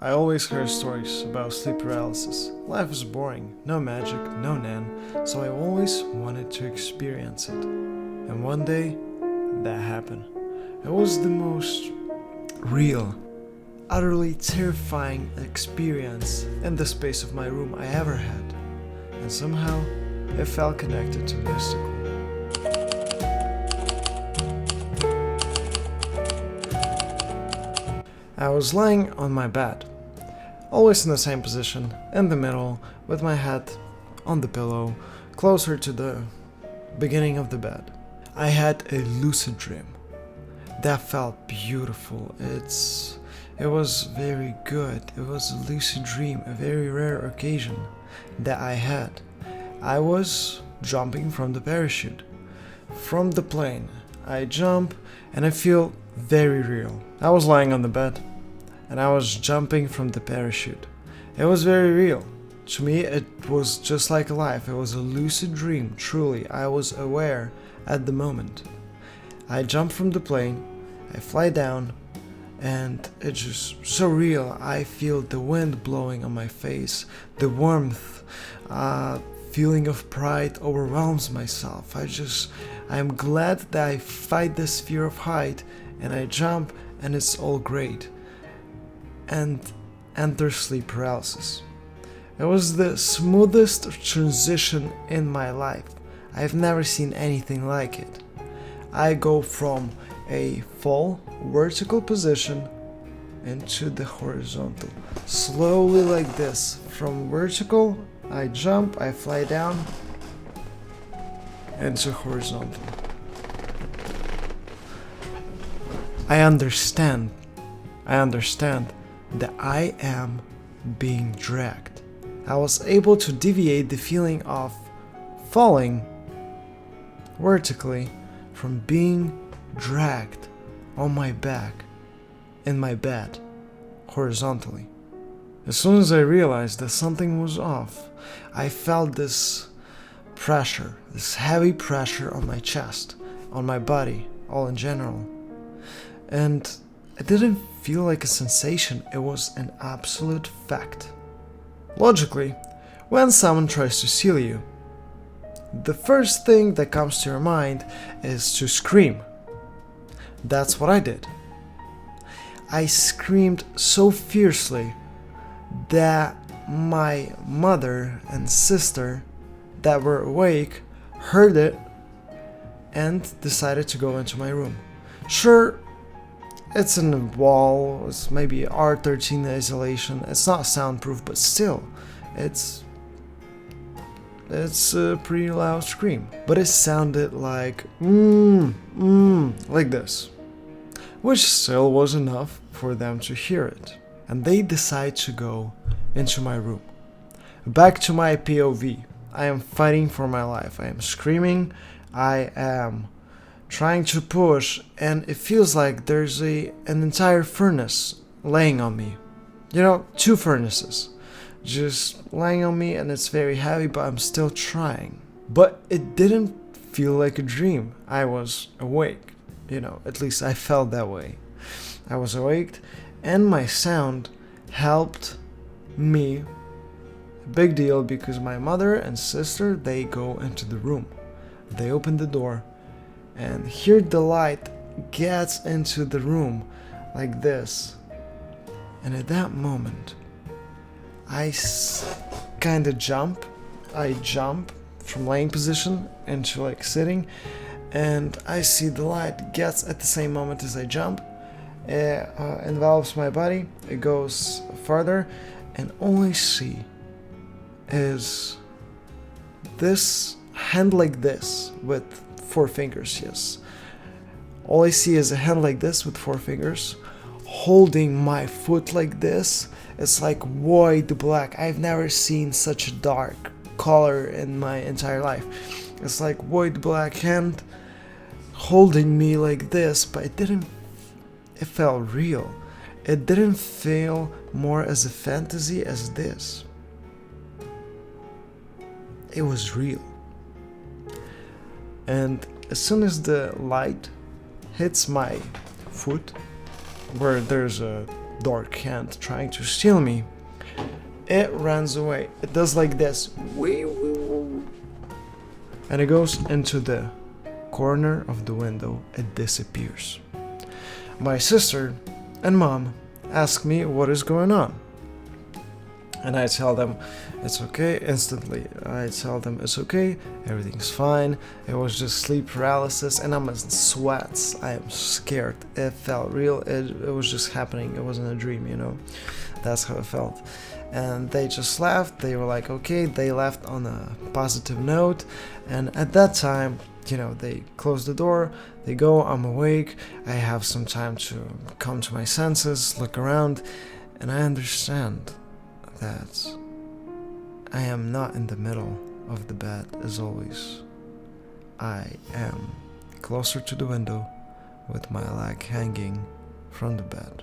I always heard stories about sleep paralysis. Life is boring, no magic, no nan, so I always wanted to experience it. And one day, that happened. It was the most real, utterly terrifying experience in the space of my room I ever had. And somehow, it felt connected to mystical. I was lying on my bed, always in the same position, in the middle, with my head on the pillow, closer to the beginning of the bed. I had a lucid dream that felt beautiful. It was very good. It was a lucid dream, a very rare occasion that I had. I was jumping from the parachute, from the plane. I jump and I feel very real. I was lying on the bed and I was jumping from the parachute. It was very real. To me, it was just like life. It was a lucid dream, truly. I was aware at the moment. I jump from the plane, I fly down, and it's just so real. I feel the wind blowing on my face, the warmth, feeling of pride overwhelms myself. I'm glad that I fight this fear of height and I jump and it's all great. And enter sleep paralysis. It was the smoothest transition in my life. I've never seen anything like it. I go from a full vertical position into the horizontal. Slowly like this. From vertical, I jump, I fly down, into horizontal. I understand that I am being dragged. I was able to deviate the feeling of falling vertically from being dragged on my back in my bed horizontally. As soon as I realized that something was off, I felt this pressure, this heavy pressure on my chest, on my body, all in general. And it didn't feel like a sensation, it was an absolute fact. Logically, when someone tries to seal you, the first thing that comes to your mind is to scream. That's what I did. I screamed so fiercely that my mother and sister that were awake heard it and decided to go into my room. Sure, it's in the wall, it's maybe R13 isolation, it's not soundproof, but still, it's a pretty loud scream. But it sounded like like this, which still was enough for them to hear it. And they decide to go into my room. Back to my POV. I am fighting for my life. I am screaming. I am trying to push, and it feels like there's an entire furnace laying on me. You know, two furnaces just laying on me, and it's very heavy, but I'm still trying. But it didn't feel like a dream. I was awake. You know, at least I felt that way. I was awake, and my sound helped me. Big deal, because my mother and sister, they go into the room. They open the door, and here the light gets into the room like this. And at that moment, I kind of jump. I jump from laying position into like sitting, and I see the light gets at the same moment as I jump. It envelops my body. It goes further, and all I see is this hand like this with 4 fingers, yes. All I see is a hand like this with 4 fingers holding my foot like this. It's like void black. I've never seen such a dark color in my entire life. It's like void black hand holding me like this, but it felt real. It didn't feel more as a fantasy as this. It was real. And as soon as the light hits my foot, where there's a dark hand trying to steal me, it runs away. It does like this. And it goes into the corner of the window. It disappears. My sister and mom ask me what is going on. And I tell them it's okay instantly. I tell them it's okay, everything's fine. It was just sleep paralysis and I'm in sweats. I am scared. It felt real. It was just happening. It wasn't a dream, you know. That's how it felt. And they just laughed. They were like, okay. They left on a positive note. And at that time, you know, they close the door. They go, I'm awake. I have some time to come to my senses, look around, and I understand that I am not in the middle of the bed as always. I am closer to the window with my leg hanging from the bed.